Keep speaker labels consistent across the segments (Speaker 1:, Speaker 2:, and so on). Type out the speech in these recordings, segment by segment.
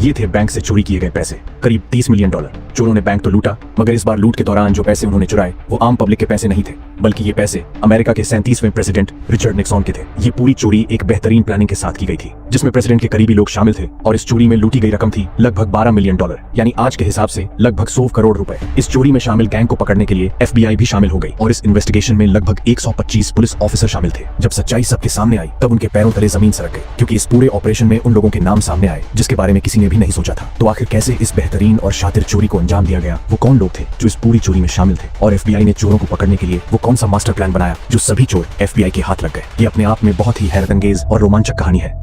Speaker 1: ये थे बैंक से चोरी किए गए पैसे, करीब $30 मिलियन। चोरों ने बैंक तो लूटा, मगर इस बार लूट के दौरान जो पैसे उन्होंने चुराए वो आम पब्लिक के पैसे नहीं थे, बल्कि ये पैसे अमेरिका के 37वें प्रेसिडेंट रिचर्ड निक्सन के थे। ये पूरी चोरी एक बेहतरीन प्लानिंग के साथ की गई थी, जिसमें प्रेसिडेंट के करीबी लोग शामिल थे, और इस चोरी में लूटी गई रकम थी लगभग $12 मिलियन, यानी आज के हिसाब से लगभग 100 करोड़ रुपए। इस चोरी में शामिल गैंग को पकड़ने के लिए FBI भी शामिल हो गई, और इस इन्वेस्टिगेशन में लगभग 125 पुलिस ऑफिसर शामिल थे। जब सच्चाई सबके सामने आई तब उनके पैरों तले जमीन सरक गई, क्योंकि इस पूरे ऑपरेशन में उन लोगों के नाम सामने आए जिसके बारे में किसी ने भी नहीं सोचा था। तो आखिर कैसे इस बेहतरीन और शातिर चोरी को अंजाम दिया गया, वो कौन लोग थे जो इस पूरी चोरी में शामिल थे, और FBI ने चोरों को पकड़ने के लिए वो कौन सा मास्टर प्लान बनाया जो सभी चोर FBI के हाथ लग गए। ये अपने आप में बहुत ही हैरतअंगेज और रोमांचक कहानी है।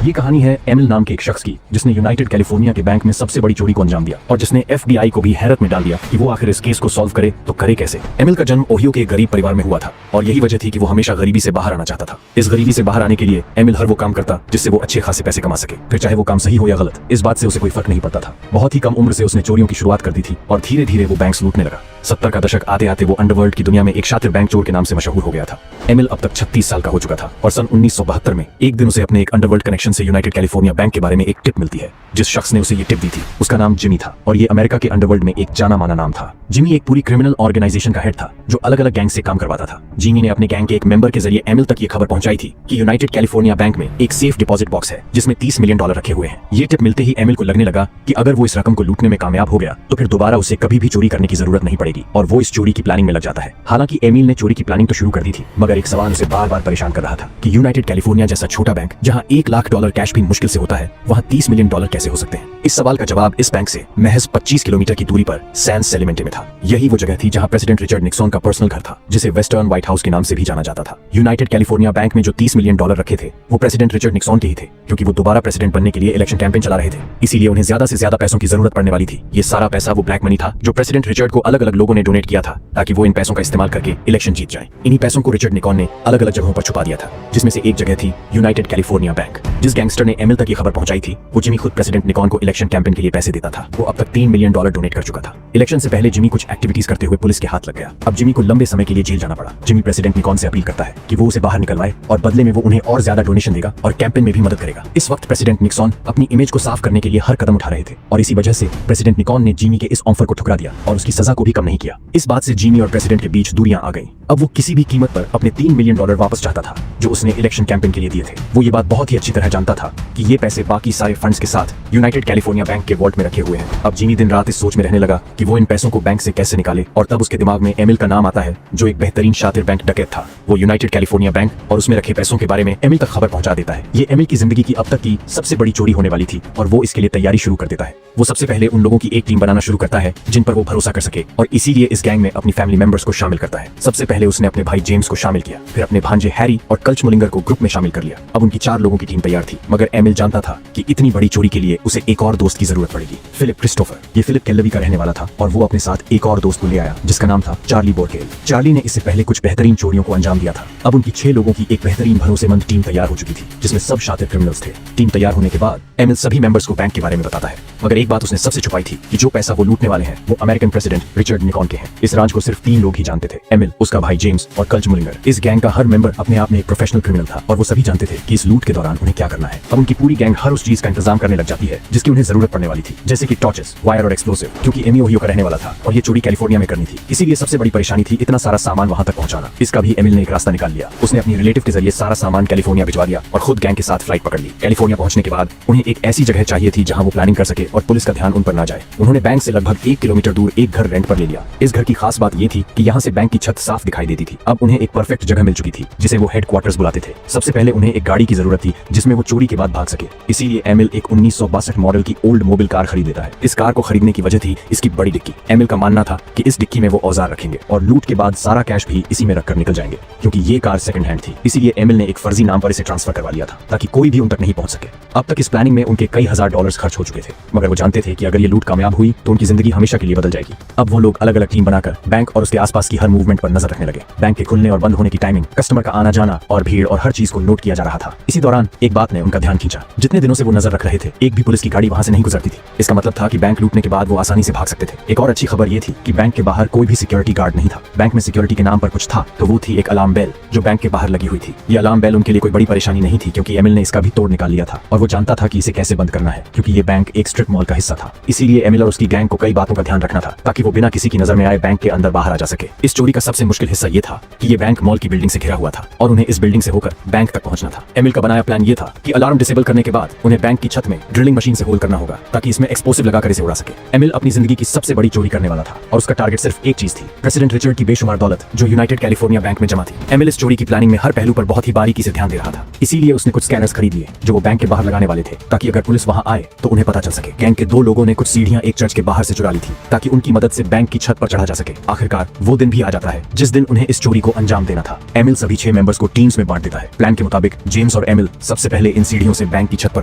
Speaker 1: ये कहानी है एमिल नाम के एक शख्स की, जिसने यूनाइटेड कैलिफोर्निया के बैंक में सबसे बड़ी चोरी को अंजाम दिया, और जिसने FBI को भी हैरत में डाल दिया कि वो आखिर इस केस को सॉल्व करे तो करे कैसे। एमिल का जन्म ओहियो के एक गरीब परिवार में हुआ था, और यही वजह थी कि वो हमेशा गरीबी से बाहर आना चाहता था। इस गरीबी से बाहर आने के लिए एमिल हर वो काम करता जिससे वो अच्छे खासे पैसे कमा सके, फिर चाहे वो काम सही हो या गलत, इस बात से उसे कोई फर्क नहीं पड़ता था। बहुत ही कम उम्र से उसने चोरियों की शुरुआत कर दी थी, और धीरे धीरे वो बैंक लूटने लगा। 70 का दशक आते आते वो अंडरवर्ल्ड की दुनिया में एक शातिर बैंक चोर के नाम से मशहूर हो गया था। एमिल अब तक 36 साल का हो चुका था, और सन 1972 में एक दिन उसे अपने एक अंडरवर्ल्ड कनेक्शन से यूनाइटेड कैलिफोर्निया बैंक के बारे में एक टिप मिलती है। जिस शख्स ने उसे ये टिप दी थी उसका नाम जिमी था, और ये अमेरिका के अंडरवर्ल्ड में एक जाना माना नाम था। जिमी एक पूरी क्रिमिनल ऑर्गेनाइजेशन का हेड था जो अलग अलग गैंग से काम करवाता था। जिमी ने अपने गैंग के एक मेंबर के जरिए एमिल तक ये खबर पहुंचाई थी कि यूनाइटेड कैलिफोर्निया बैंक में एक सेफ डिपॉजिट बॉक्स है जिसमें $30 मिलियन रखे हुए हैं। ये टिप मिलते ही एमिल को लगने लगा कि अगर वो इस रकम को लूटने में कामयाब हो गया तो फिर दोबारा उसे कभी भी चोरी करने की जरूरत नहीं पड़ेगी, और वो इस चोरी की प्लानिंग में लग जाता है। हालांकि एमिल ने चोरी की प्लानिंग तो शुरू कर दी थी, मगर एक सवाल उसे बार बार परेशान कर रहा था कि यूनाइटेड कैलिफोर्निया जैसा छोटा बैंक जहां $1 लाख कैश भी मुश्किल से होता है, वहां $30 मिलियन कैसे हो सकते हैं। इस सवाल का जवाब इस बैंक से महज 25 किलोमीटर की दूरी पर सैन सेलिमेंटे में था। यही वो जगह थी जहां प्रेसिडेंट रिचर्ड निक्सन का पर्सनल घर था, जिसे वेस्टर्न व्हाइट हाउस के नाम से भी जाना जाता था। यूनाइटेड कैलिफोर्निया बैंक में जो $30 मिलियन रखे थे वो प्रेसिडेंट रिचर्ड निक्सन के ही थे, क्योंकि वो दोबारा प्रेसिडेंट बनने के लिए इलेक्शन कैंपेन चला रहे थे। इसीलिए उन्हें ज्यादा से ज्यादा पैसों की जरूरत पड़ने वाली थी। ये सारा पैसा वो ब्लैक मनी था जो प्रेसिडेंट रिचर्ड को अलग अलग लोगों ने डोनेट किया था, ताकि वो इन पैसों का इस्तेमाल करके इलेक्शन जीत जाए। इन्हीं पैसों को रिचर्ड निक्सन ने अलग अलग जगहों पर छुपा दिया था, जिसमें से एक जगह थी यूनाइटेड कैलिफोर्निया बैंक। जिस गैंगस्टर ने एमिल तक ये खबर पहुंचाई थी वो जिमी खुद प्रेसिडेंट निक्सन को इलेक्शन कैंपेन के लिए पैसे देता था। वो अब तक $3 मिलियन डोनेट कर चुका था। इलेक्शन से पहले जिमी कुछ एक्टिविटीज करते हुए पुलिस के हाथ लग गया। अब जिमी को लंबे समय के लिए जेल जाना पड़ा। जिमी प्रेसिडेंट निक्सन से अपील करता है कि वो उसे बाहर निकलवाए, और बदले में वो उन्हें और ज्यादा डोनेशन देगा और कैंपेन में भी मदद करेगा। इस वक्त प्रेसिडेंट निक्सन अपनी इमेज को साफ करने के लिए हर कदम उठा रहे थे, और इसी वजह से प्रेसिडेंट निक्सन ने जिमी के इस ऑफर को ठुकरा दिया और उसकी सजा को भी कम नहीं किया। इस बात से जिमी और प्रेसिडेंट के बीच दूरियां आ गई। अब वो किसी भी कीमत पर अपने $3 मिलियन वापस चाहता था जो उसने इलेक्शन कैंपेन के लिए दिए थे। वो ये बात बहुत ही अच्छी तरह जानता था कि ये पैसे बाकी सारे फंड्स के साथ यूनाइटेड कैलिफोर्निया बैंक के वॉल्ट में रखे हुए हैं। अब जिमी दिन रात इस सोच में रहने लगा कि वो इन पैसों को बैंक से कैसे निकाले, और तब उसके दिमाग में एमिल का नाम आता है जो एक बेहतरीन शातिर बैंक डकैत था। वो यूनाइटेड कैलिफोर्निया बैंक और उसमें रखे पैसों के बारे में एमिल तक खबर पहुंचा देता है। ये एमिल की जिंदगी की अब तक की सबसे बड़ी चोरी होने वाली थी, और वो इसके लिए तैयारी शुरू कर देता है। वो सबसे पहले उन लोगों की एक टीम बनाना शुरू करता है जिन पर वो भरोसा कर सके, और इसीलिए इस गैंग में अपनी फैमिली मेंबर्स को शामिल करता है। सबसे पहले उसने अपने भाई जेम्स को शामिल किया, फिर अपने भांजे हैरी और कल्चमुलिंगर को ग्रुप में शामिल कर लिया। अब उनकी 4 लोगों की टीम तैयार थी, मगर एमिल जानता था कि इतनी बड़ी चोरी के लिए उसे एक और दोस्त की जरूरत पड़ेगी, फिलिप क्रिस्टोफर। ये फिलिप केल्लवी का रहने वाला था, और वो अपने साथ एक और दोस्त को ले आया जिसका नाम था चार्ली बोरकेल। चार्ली ने इससे पहले कुछ बेहतरीन चोरियों को अंजाम दिया था। अब उनकी 6 लोगों की एक बेहतरीन भरोसेमंद टीम तैयार हो चुकी थी, जिसमें सब शातिर क्रिमिनल्स थे। टीम तैयार होने के बाद एमिल सभी मेंबर्स को बैंक के बारे में बताता है, मगर एक बात उसने सबसे छुपाई थी कि जो पैसा वो लूटने वाले हैं वो अमेरिकन प्रेसिडेंट रिचर्ड निक्सन के हैं। इस राज को सिर्फ 3 लोग ही जानते थे, एमिल, उसका भाई जेम्स और कल्चमुलिंगर। इस गैंग का हर मेंबर अपने आप में एक प्रोफेशनल क्रिमिनल था, और वो सभी जानते थे कि इस लूट के दौरान उन्हें क्या करना है। अब उनकी पूरी गैंग हर उस चीज का इंतजाम करने लग जाती है जिसकी उन्हें जरूरत पड़ने वाली थी, जैसे कि टॉर्चेस, वायर और एक्सप्लोसिव, क्योंकि एमी ओहियो का रहने वाला था और ये चोरी कैलिफोर्निया में करनी थी। इसीलिए सबसे बड़ी परेशानी थी इतना सारा सामान वहां तक पहुंचाना। इसका भी एमिल ने एक रास्ता निकाल लिया। उसने अपनी रिलेटिव के जरिए सारा सामान कैलिफोर्निया भिजवा दिया और खुद गैंग के साथ फ्लाइट पकड़ ली। कैलिफोर्निया पहुंचने के बाद उन्हें एक ऐसी जगह चाहिए थी जहां वो प्लानिंग कर सके और पुलिस का ध्यान उन पर ना जाए। उन्होंने बैंक से लगभग 1 किलोमीटर दूर एक घर रेंट पर ले लिया। इस घर की खास बात ये थी कि यहाँ से बैंक की छत साफ दिखाई देती थी। अब उन्हें एक परफेक्ट जगह मिल चुकी थी जिसे वो हेडक्वार्टर्स बुलाते थे। सबसे पहले उन्हें एक गाड़ी की जरूरत थी जिसमें वो चोरी के बाद भाग सके। इसीलिए एमिल एक 1962 मॉडल की ओल्ड मोबिल कार खरीद लेता है। इस कार को खरीदने की वजह थी इसकी बड़ी डिक्की। एमिल का मानना था कि इस डिक्की में वो औजार रखेंगे और लूट के बाद सारा कैश भी इसी में रखकर निकल जाएंगे, क्योंकि ये कार सेकंड हैंड थी। इसीलिए एमिल ने एक फर्जी नाम पर इसे ट्रांसफर करवा लिया था ताकि कोई भी उन तक नहीं पहुंच सके। अब तक इस प्लानिंग में उनके कई हजार डॉलर्स खर्च हो चुके थे, मगर वो जानते थे कि अगर ये लूट कामयाब हुई तो उनकी जिंदगी हमेशा के लिए बदल जाएगी। अब वो लोग अलग अलग टीम बनाकर बैंक और उसके आसपास की हर मूवमेंट पर नजर रखने लगे। बैंक के खुलने और बंद होने की टाइमिंग, कस्टमर का आना जाना और भीड़ और हर चीज को नोट किया जा रहा था। इसी दौरान एक बात ने उनका ध्यान खींचा। जितने दिनों से वो नजर रख रहे थे एक भी पुलिस की गाड़ी वहां से नहीं गुजरती थी। इसका मतलब था कि बैंक लूटने के बाद वो आसानी से भाग सकते थे। एक और अच्छी खबर ये थी कि बैंक के बाहर कोई भी सिक्योरिटी गार्ड नहीं था। बैंक में सिक्योरिटी के नाम पर कुछ था तो वो थी एक अलार्म बेल जो बैंक के बाहर लगी हुई थी। ये अलार्म बेल उनके लिए कोई बड़ी परेशानी नहीं थी, क्योंकि एमिल ने इसका भी तोड़ निकाल लिया था और वो जानता था कि इसे कैसे बंद करना है, क्योंकि ये बैंक एक स्ट्रिप स्ट्रिप मॉल का हिस्सा था। इसीलिए एमिल और उसकी गैंग को कई बातों का ध्यान रखना था ताकि वो बिना किसी की नजर में आए बैंक के अंदर बाहर आ जा सके। इस चोरी का सबसे मुश्किल हिस्सा ये था कि ये बैंक मॉल की बिल्डिंग से घिरा हुआ था और उन्हें इस बिल्डिंग से होकर बैंक तक पहुंचना था। एमिल का बनाया प्लान ये था कि अलार्म डिसेबल करने के बाद उन्हें बैंक की छत में ड्रिलिंग मशीन से होल करना होगा ताकि इसमें एक्सप्लोसिव लगाकर इसे उड़ा सके। एमिल अपनी जिंदगी की सबसे बड़ी चोरी करने वाला था और उसका टारगेट सिर्फ एक चीज थी, प्रेसिडेंट रिचर्ड की बेशुमार दौलत जो यूनाइटेड कैलिफोर्निया बैंक में जमा थी। एमिल इस चोरी की प्लानिंग में हर पहलू पर बहुत ही बारीकी से ध्यान दे रहा था। इसीलिए उसने कुछ स्कैनर्स खरीद लिए जो वो बैंक के बाहर लगाने वाले थे ताकि अगर पुलिस वहां आए तो उन्हें पता चल सके। गैंग के 2 लोगों ने कुछ सीढ़ियां एक चर्च के बाहर से चुरा ली थी ताकि उनकी मदद से बैंक की छत पर चढ़ा जा सके। आखिरकार वो दिन भी आ जाता है जिस दिन उन्हें इस चोरी को अंजाम देना था। एमिल सभी 6 मेंबर्स को टीम्स में बांट देता है। प्लान के मुताबिक जेम्स और एमिल सबसे पहले इन सीढ़ियों से बैंक की छत पर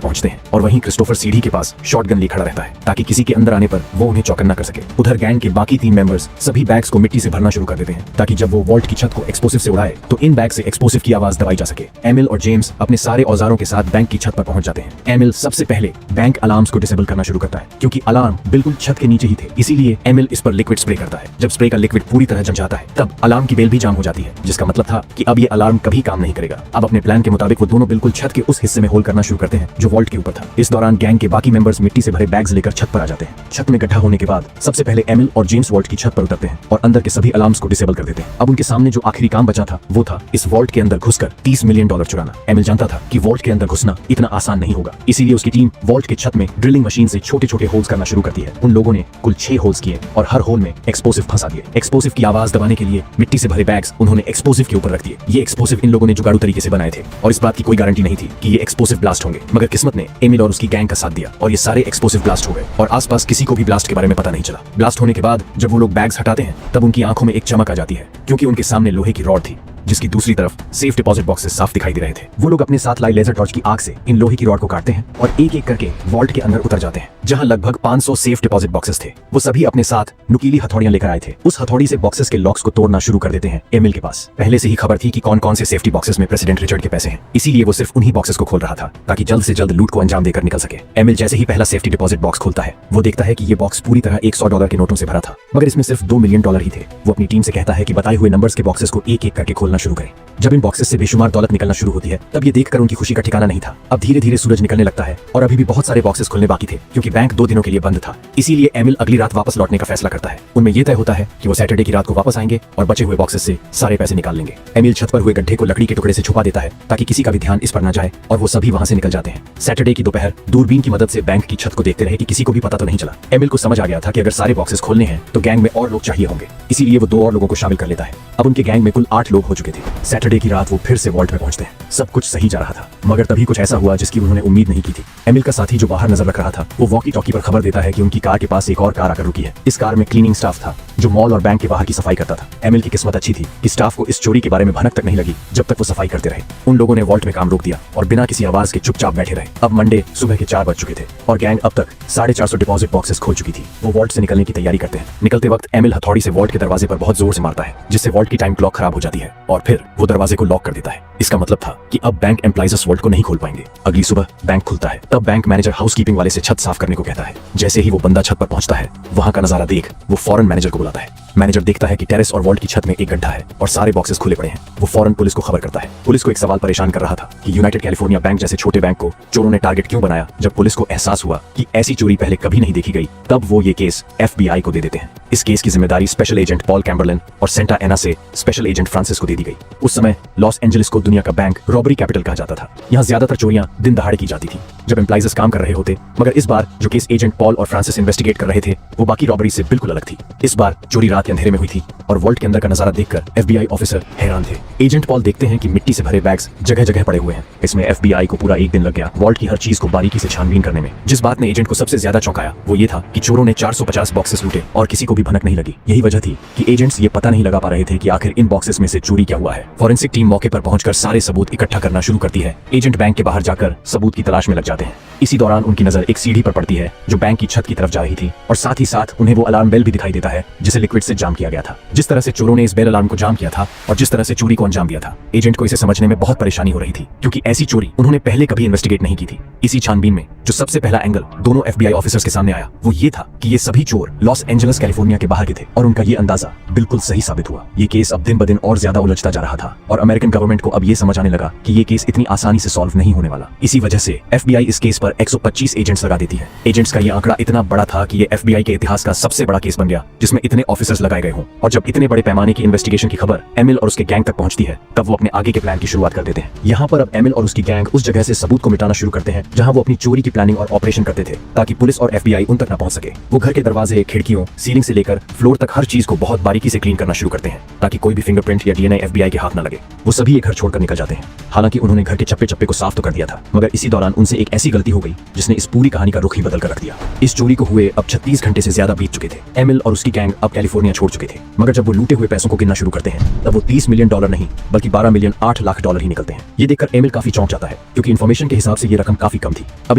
Speaker 1: पहुंचते हैं और वहीं क्रिस्टोफर सीढ़ी के पास शॉटगन लिए खड़ा रहता है ताकि किसी के अंदर आने पर वो उन्हें चौकन न कर सके। उधर गैंग के बाकी 3 मेंबर्स सभी बैग्स को मिट्टी से भरना शुरू कर देते हैं ताकि जब वो वॉल्ट की छत को एक्सप्लोसिव से उड़ाए तो इन बैग से एक्सप्लोसिव की आवाज दबाई जा सके। एमिल और जेम्स अपने सारे औजारों के साथ बैंक की छत पर पहुंच जाते हैं। एमिल सबसे पहले बैंक अलार्म्स को डिसेबल करना शुरू करता है क्योंकि अलार्म बिल्कुल छत के नीचे ही थे। इसीलिए एमिल इस पर लिक्विड स्प्रे करता है। जब स्प्रे का लिक्विड पूरी तरह जम जाता है तब अलार्म की बेल भी जाम हो जाती है, जिसका मतलब था कि अब ये अलार्म कभी काम नहीं करेगा। अब अपने प्लान के मुताबिक वो दोनों बिल्कुल छत के उस हिस्से में होल करना शुरू करते हैं जो वॉल्ट के ऊपर था। इस दौरान गैंग के बाकी मेंबर्स मिट्टी से भरे बैग्स लेकर छत पर आ जाते हैं। छत में गड्ढा होने के बाद सबसे पहले एमिल और जेम्स वॉल्ट की छत पर उतरते हैं और अंदर के सभी अलार्म्स को डिसेबल कर देते हैं। अब उनके सामने जो आखिरी काम बचा था वो था इस वॉल्ट के अंदर घुसकर $30 मिलियन चुराना। एमिल जानता था कि वॉल्ट के अंदर घुसना इतना आसान नहीं होगा, इसीलिए उसकी टीम वॉल्ट के छत में ड्रिलिंग मशीन से छोटे छोटे होल्स करना शुरू करती है। उन लोगों ने कुल 6 होल्स किए और हर होल में एक्सप्लोसिव फंसा दिए। एक्सप्लोसिव की आवाज दबाने के लिए मिट्टी से भरे बैग्स उन्होंने एक्सप्लोसिव के ऊपर रख दिए। ये एक्सप्लोसिव इन लोगों ने जुगाड़ू तरीके से बनाए थे और इस बात की कोई गारंटी नहीं थी कि ये एक्सप्लोसिव ब्लास्ट होंगे, मगर किस्मत ने एमिल और उसकी गैंग का साथ दिया और ये सारे एक्सप्लोसिव ब्लास्ट हो गए और आसपास किसी को भी ब्लास्ट के बारे में पता नहीं चला। ब्लास्ट होने के बाद जब वो लोग बैग्स हटाते हैं तब उनकी आंखों में एक चमक आ जाती है क्योंकि उनके सामने लोहे की रॉड थी जिसकी दूसरी तरफ सेफ डिपॉजिट बॉक्सेस साफ दिखाई दे रहे थे। वो लोग अपने साथ लाई लेजर टॉर्च की आग से इन लोहे की रॉड को काटते हैं और एक एक करके वॉल्ट के अंदर उतर जाते हैं जहां लगभग 500 सेफ डिपॉजिट बॉक्सेस थे। वो सभी अपने साथ नुकीली हथौड़ियां लेकर आए थे। उस हथौड़ी से बॉक्सेस के लॉक्स को तोड़ना शुरू कर देते हैं। एमिल के पास पहले से ही खबर थी कि कौन कौन से सेफ्टी बॉक्सेस में प्रेसिडेंट रिचर्ड के पैसे हैं, इसीलिए वो सिर्फ उन्हीं बॉक्सेस को खोल रहा था ताकि जल्द से जल्द लूट को अंजाम देकर निकल सके। एमिल जैसे ही पहला सेफ्टी डिपॉजिट बॉक्स खोलता है वो देखता है कि ये बॉक्स पूरी तरह $100 के नोटों से भरा था, मगर इसमें सिर्फ $2 मिलियन ही थे। वो अपनी टीम से कहता है कि बताए हुए नंबर्स के बॉक्सेस को एक एक करके खोलना शुरू करें। जब इन बॉक्सेस से बेशुमार दौलत निकलना शुरू होती है तब ये देखकर उनकी खुशी का ठिकाना नहीं था। अब धीरे धीरे सूरज निकलने लगता है और अभी भी बहुत सारे बॉक्सेस खुलने बाकी थे क्योंकि बैंक 2 दिनों के लिए बंद था। इसीलिए एमिल अगली रात वापस लौटने का फैसला करता है। उनमें यह तय होता है कि वो सैटरडे की रात को वापस आएंगे और बचे हुए बॉक्सेस से सारे पैसे निकाल लेंगे। एमिल छत पर हुए गड्ढे को लकड़ी के टुकड़े से छुपा देता है ताकि किसी का भी ध्यान इस पर न जाए और वो सभी वहां से निकल जाते हैं। सैटरडे की दोपहर दूरबीन की मदद से बैंक की छत को देखते रहे कि किसी को भी पता तो नहीं चला। एमिल को समझ आ गया था कि अगर सारे बॉक्सेस खोलने हैं तो गैंग में और लोग चाहिए होंगे, इसीलिए वो 2 और लोगों को शामिल कर लेता है। अब उनके गैंग में कुल 8 लोग हो चुके थे। सैटरडे की रात वो फिर से वॉल्ट में पहुंचते हैं। सब कुछ सही जा रहा था, मगर तभी कुछ ऐसा हुआ जिसकी उन्होंने उम्मीद नहीं की थी। एमिल का साथी जो बाहर नजर रख रहा था वो वॉकी टॉकी पर खबर देता है कि उनकी कार के पास एक और कार आकर रुकी है। इस कार में क्लीनिंग स्टाफ था जो मॉल और बैंक के बाहर की सफाई करता था। एमिल की किस्मत अच्छी थी कि स्टाफ को इस चोरी के बारे में भनक तक नहीं लगी जब तक वो सफाई करते रहे। उन लोगों ने वॉल्ट में काम रोक दिया और बिना किसी आवाज के चुपचाप बैठे रहे। अब मंडे सुबह के 4 बज चुके थे और गैंग अब तक 450 डिपॉजिट बॉक्सेस खोल चुकी थी। वो वॉल्ट से निकलने की तैयारी करते हैं। निकलते वक्त एमिल हथौड़ी से वॉल्ट के दरवाजे पर बहुत जोर से मारता है जिससे वॉल्ट की टाइम क्लॉक खराब हो जाती है और फिर वो दरवाजे को लॉक कर देता है। इसका मतलब था कि अब बैंक एम्प्लॉइज वॉल्ट को नहीं खोल पाएंगे। अगली सुबह बैंक खुलता है तब बैंक मैनेजर हाउसकीपिंग वाले से छत साफ करने को कहता है। जैसे ही वो बंदा छत पर पहुंचता है वहां का नजारा देख वो फौरन मैनेजर को बुलाता है। मैनेजर देखता है कि टेरेस और वॉल्ट की छत में एक गड्ढा है और सारे बॉक्सेस खुले पड़े हैं। वो फौरन पुलिस को खबर करता है। पुलिस को एक सवाल परेशान कर रहा था कि यूनाइटेड कैलिफोर्निया बैंक जैसे छोटे बैंक को चोरों ने टारगेट क्यों बनाया। जब पुलिस को एहसास हुआ कि ऐसी चोरी पहले कभी नहीं देखी गई तब वो ये केस FBI को दे देते हैं। इस केस की जिम्मेदारी स्पेशल एजेंट पॉल कैम्बरलिन और सेंटा एना से स्पेशल एजेंट फ्रांसिस को दे दी गई। उस समय लॉस एंजलिस को दुनिया का बैंक रॉबरी कैपिटल कहा जाता था। यहाँ ज्यादातर चोरियां दिन दहाड़े की जाती थी जब एम्प्लॉइज काम कर रहे होते, मगर इस बार जो केस एजेंट पॉल और फ्रांसिस इन्वेस्टिगेट कर रहे थे वो बाकी रॉबरी से बिल्कुल अलग थी। इस बार चोरी रात के अंधेरे में हुई थी और वॉल्ट के अंदर का नजारा देखकर FBI ऑफिसर हैरान थे। एजेंट पॉल देखते हैं कि मिट्टी से भरे बैग्स जगह जगह पड़े हुए हैं। इसमें FBI को पूरा 1 दिन लग गया वॉल्ट की हर चीज को बारीकी से छानबीन करने में। जिस बात ने एजेंट को सबसे ज्यादा चौंकाया वो ये था कि चोरों ने 450 बॉक्सेस लूटे और किसी को भी भनक नहीं लगी। यही वजह थी कि एजेंट्स ये पता नहीं लगा पा रहे थे कि आखिर इन बॉक्सेस में से चोरी क्या हुआ है। फॉरेंसिक टीम मौके पर पहुंचकर सारे सबूत इकट्ठा करना शुरू करती है। एजेंट बैंक के बाहर जाकर सबूत की तलाश में लग जाते हैं। इसी दौरान उनकी नजर एक सीढ़ी पर पड़ती है जो बैंक की छत की तरफ जा रही थी और साथ ही साथ उन्हें वो अलार्म बेल भी दिखाई देता है जिसे लिक्विड से से जाम किया गया था। जिस तरह से चोरों ने इस बेल अलार्म को जाम किया था और जिस तरह से चोरी को अंजाम दिया था, एजेंट को इसे समझने में बहुत परेशानी हो रही थी, क्योंकि ऐसी चोरी उन्होंने पहले कभी इन्वेस्टिगेट नहीं की थी। इसी छानबीन में जो सबसे पहला एंगल दोनों FBI ऑफिसर्स के सामने आया वो ये था कि ये सभी चोर लॉस एंजलिस कैलिफोर्निया के बाहर के थे, और उनका ये अंदाजा बिल्कुल सही साबित हुआ। ये केस अब दिन ब दिन और ज्यादा उलझता जा रहा था और अमेरिकन गवर्नमेंट को अब ये समझ आने लगा कि ये केस इतनी आसानी से सॉल्व नहीं होने वाला। इसी वजह से FBI इस केस पर 125 एजेंट्स लगा देती है। एजेंट्स का ये आंकड़ा इतना बड़ा था कि ये FBI के इतिहास का सबसे बड़ा केस बन गया जिसमें इतने ऑफिसर्स लगाए गए हों। और जब इतने बड़े पैमाने की इन्वेस्टिगेशन की खबर एमिल और उसके गैंग तक पहुंचती है, तब वो अपने आगे के प्लान की शुरुआत कर देते हैं। यहाँ पर अब एमिल और उसकी गैंग उस जगह से सबूत को मिटाना शुरू करते हैं जहाँ वो अपनी चोरी की प्लानिंग और ऑपरेशन करते थे, ताकि पुलिस और FBI उन तक न पहुंच सके। वो घर के दरवाजे, खिड़कियों, सीलिंग से लेकर फ्लोर तक हर चीज को बहुत बारीकी से क्लीन करना शुरू करते हैं, ताकि कोई भी फिंगरप्रिंट या DNA FBI के हाथ न लगे। वो सभी ये घर छोड़कर निकल जाते हैं। हालांकि उन्होंने घर के चप्पे चप्पे को साफ तो कर दिया था, मगर इसी दौरान उनसे एक ऐसी गलती हो गई जिसने इस पूरी कहानी का रुख ही बदल कर रख दिया। इस चोरी को हुए अब 36 घंटे से ज्यादा बीत चुके थे। एमिल और उसकी गैंग अब कैलिफोर्निया छोड़ चुके थे, मगर जब वो लूटे हुए पैसों को गिनना शुरू करते हैं तब वो $30 मिलियन नहीं बल्कि $12,08,00,000 ही निकलते हैं। ये देखकर एमिल काफी चौंक जाता है, क्योंकि इन्फॉर्मेशन के हिसाब से ये रकम काफी कम थी। अब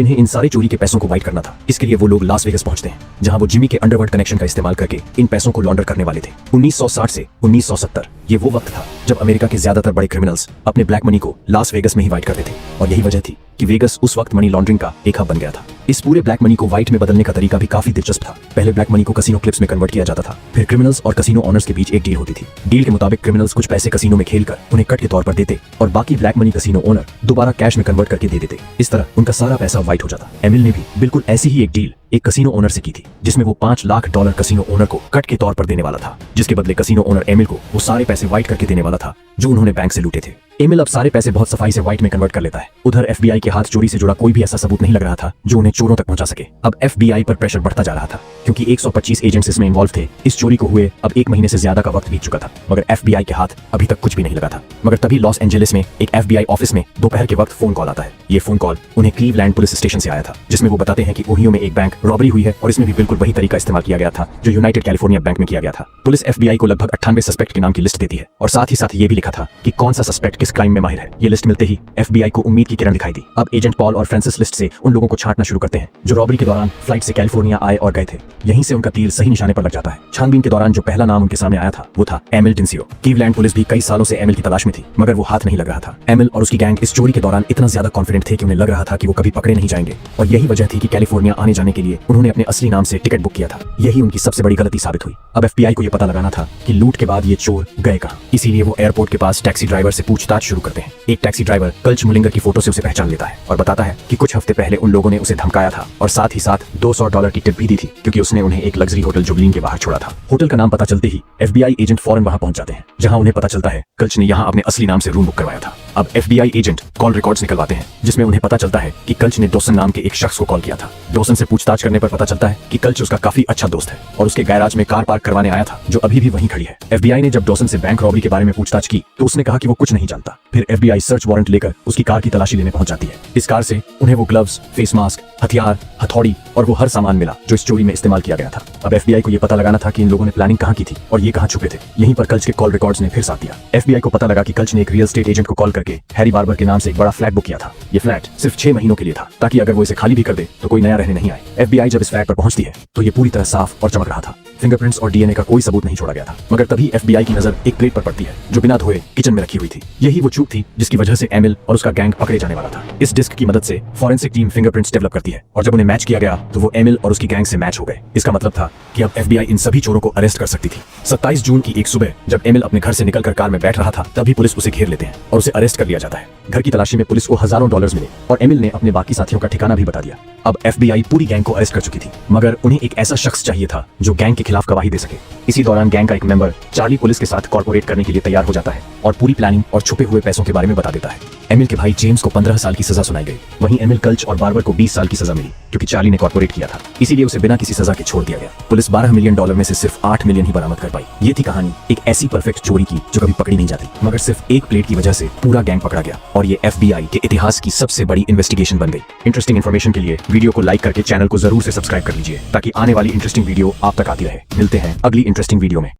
Speaker 1: इन्हें इन सारे चोरी के पैसों को वाइट करना था। इसके लिए वो लोग लास वेगस पहुंचते हैं, जहां वो जिमी के अंडरवर्ल्ड कनेक्शन का इस्तेमाल करके इन पैसों को लॉन्डर करने वाले थे। 1960 से 1970 ये वो वक्त था जब अमेरिका के ज्यादातर बड़े क्रिमिनल्स अपने ब्लैक मनी को लास वेगस में ही वाइट करते थे, और यही वजह थी कि वेगस उस वक्त मनी लॉन्ड्रिंग का एक हब बन गया था। इस पूरे ब्लैक मनी को व्हाइट में बदलने का तरीका भी काफी दिलचस्प था। पहले ब्लैक मनी को कसिनो क्लिप्स में कन्वर्ट किया जाता था, फिर क्रिमिनल्स और कसिनो ओनर्स के बीच एक डील होती थी। डील के मुताबिक क्रिमिनल्स कुछ पैसे कसिनो में खेलकर उन्हें कट के तौर पर देते और बाकी ब्लैक मनी कसिनो ओनर दोबारा कैश में कन्वर्ट करके दे देते। इस तरह उनका सारा पैसा व्हाइट हो जाता। एमिल ने भी बिल्कुल ऐसी ही एक डील एक कसिनो ओनर से की थी, जिसमें वो $5 लाख कसिनो ओनर को कट के तौर पर देने वाला था, जिसके बदले कसिनो ओनर एमिल को वो सारे पैसे व्हाइट करके देने वाला था जो उन्होंने बैंक से लूटे थे। एमिल अब सारे पैसे बहुत सफाई से व्हाइट में कन्वर्ट कर लेता है। उधर FBI के हाथ चोरी से जुड़ा कोई भी ऐसा सबूत नहीं लग रहा था जो उन्हें चोरों तक पहुंचा सके। अब FBI पर प्रेशर बढ़ता जा रहा था, क्योंकि 125 एजेंट्स इसमें इन्वॉल्व थे। इस चोरी को हुए अब 1 महीने से ज्यादा का वक्त बीत चुका था, मगर FBI के हाथ अभी तक कुछ भी नहीं लगा था। मगर तभी लॉस एंजलिस में एक FBI ऑफिस में दोपहर के वक्त फोन कॉल आता है। ये फोन कॉल उन्हें क्लीवलैंड पुलिस स्टेशन से आया था, जिसमें वो बताते हैं कि ओहियो में एक बैंक रॉबरी हुई है और इसमें भी बिल्कुल वही तरीका इस्तेमाल किया गया था जो यूनाइटेड कैलिफोर्निया बैंक में किया गया था। पुलिस FBI को लगभग 98 सस्पेक्ट के नाम की लिस्ट देती है, और साथ ही साथ ये भी लिखा था कि कौन सा सस्पेक्ट किस क्राइम में माहिर है। ये लिस्ट मिलते ही FBI को उम्मीद की किरण दिखाई दी। अब एजेंट पॉल और फ्रांसिस लिस्ट से उन लोगों को छांटना शुरू करते हैं जो रॉबरी के दौरान फ्लाइट से कैलिफोर्निया आए और गए थे। यहीं से उनका तीर सही निशाने पर लग जाता है। छानबीन के दौरान जो पहला नाम उनके सामने आया था वो था एमिल डिंसियो। क्लीवलैंड पुलिस भी कई सालों से एमिल की तलाश में थी, मगर वो हाथ नहीं लग रहा था। एमिल और उसकी गैंग इस चोरी के दौरान इतना ज्यादा कॉन्फिडेंट थे कि उन्हें लग रहा था कि वो कभी पकड़े नहीं जाएंगे, और यही वजह थी कि कैलिफोर्निया आने जाने के लिए उन्होंने अपने असली नाम से टिकट बुक किया था। यही उनकी सबसे बड़ी गलती साबित हुई। अब FBI को यह पता लगाना था कि लूट के बाद ये चोर गए कहां। इसीलिए वो एयरपोर्ट के पास टैक्सी ड्राइवर से पूछताछ शुरू करते हैं। एक टैक्सी ड्राइवर कल्च मुलिंगर की फोटो से उसे पहचान लेता है और बताता है कि कुछ हफ्ते पहले उन लोगों ने उसे धमकाया था और साथ ही साथ $200 की टिप भी दी थी, क्योंकि उसने उन्हें एक लग्जरी होटल जुबलिन के बाहर छोड़ा था। होटल का नाम पता चलते ही FBI एजेंट फौरन वहां पहुंच जाते हैं, जहां उन्हें पता चलता है कल्च ने यहां अपने असली नाम से रूम बुक करवाया था। अब FBI एजेंट कॉल रिकॉर्ड्स निकलवाते हैं, जिसमें उन्हें पता चलता है कि कल्च ने डोसन नाम के एक शख्स को कॉल किया था। डोसन से पूछताछ करने पर पता चलता है कि कल्च उसका काफी अच्छा दोस्त है और उसके गैराज में कार पार्क करवाने आया था, जो अभी भी वहीं खड़ी है। FBI ने जब डोसन से बैंक रॉबरी के बारे में पूछताछ की तो उसने कहा कि वो कुछ नहीं जानता। फिर FBI सर्च वारंट लेकर उसकी कार की तलाशी लेने पहुंच जाती है। इस कार से उन्हें वो ग्लव्स, फेस मास्क, हथियार, हथौड़ी और वो हर सामान मिला जो इस चोरी में इस्तेमाल किया गया था। अब FBI को ये पता लगाना था कि इन लोगों ने प्लानिंग कहाँ की थी और ये कहाँ छुपे थे। यहीं पर कल्च के कॉल रिकॉर्ड्स ने फिर साथ दिया। FBI को पता लगा कि कल्च ने एक रियल एस्टेट एजेंट को कॉल करके हैरी बार्बर के नाम से एक बड़ा फ्लैट बुक किया था। ये फ्लैट सिर्फ 6 महीनों के लिए था, ताकि अगर वो इसे खाली भी कर दे तो कोई नया रहने नहीं आए। FBI जब इस फ्लैट पर पहुंचती है तो ये पूरी तरह साफ और चमक रहा था। फिंगरप्रिंट्स और DNA का कोई सबूत नहीं छोड़ा गया था। मगर तभी FBI की नजर एक प्लेट पर पड़ती है जो बिना धोए किचन में रखी हुई थी। यही वो चूक थी जिसकी वजह से एमिल और उसका गैंग पकड़े जाने वाला था। इस डिस्क की मदद से फॉरेंसिक टीम फिंगरप्रिंट्स डेवलप करती है, और जब उन्हें मैच किया गया तो वो एमिल और उसकी गैंग से मैच हो गए। इसका मतलब था कि अब FBI इन सभी चोरों को अरेस्ट कर सकती थी। 27 जून की एक सुबह जब एमिल अपने घर से निकलकर कार में बैठ रहा था, तभी पुलिस उसे घेर लेते हैं और उसे अरेस्ट कर लिया जाता है। घर की तलाशी में पुलिस को हजारों डॉलर्स मिले और एमिल ने अपने बाकी साथियों का ठिकाना भी बता दिया। अब FBI पूरी गैंग को अरेस्ट कर चुकी थी, मगर उन्हें एक ऐसा शख्स चाहिए था जो गैंग के खिलाफ गवाही दे सके। इसी दौरान गैंग का एक मेंबर चार्ली पुलिस के साथ कॉर्पोरेट करने के लिए तैयार हो जाता है और पूरी प्लानिंग और छुपे हुए पैसों के बारे में बता देता है। एमिल के भाई जेम्स को 15 साल की सजा सुनाई गई। वहीं एमिल, कल्च और बार्बर को 20 साल की सजा मिली, क्योंकि चार्ली ने कॉर्पोरेट किया था। इसीलिए उसे बिना किसी सजा के छोड़ दिया गया। पुलिस $12 मिलियन में से सिर्फ $8 मिलियन ही बरामद कर पाई। ये थी कहानी एक ऐसी परफेक्ट चोरी की जो कभी पकड़ी नहीं जाती, मगर सिर्फ एक प्लेट की वजह से पूरा गैंग पकड़ा गया और ये FBI के इतिहास की सबसे बड़ी इन्वेस्टिगेशन बन गई। इंटरेस्टिंग इन्फॉर्मेशन के लिए वीडियो को लाइक करके चैनल को जरूर से सब्सक्राइब कर लीजिए, ताकि आने वाली इंटरेस्टिंग वीडियो आप तक आती रहे। मिलते हैं अगली इंटरेस्टिंग वीडियो में।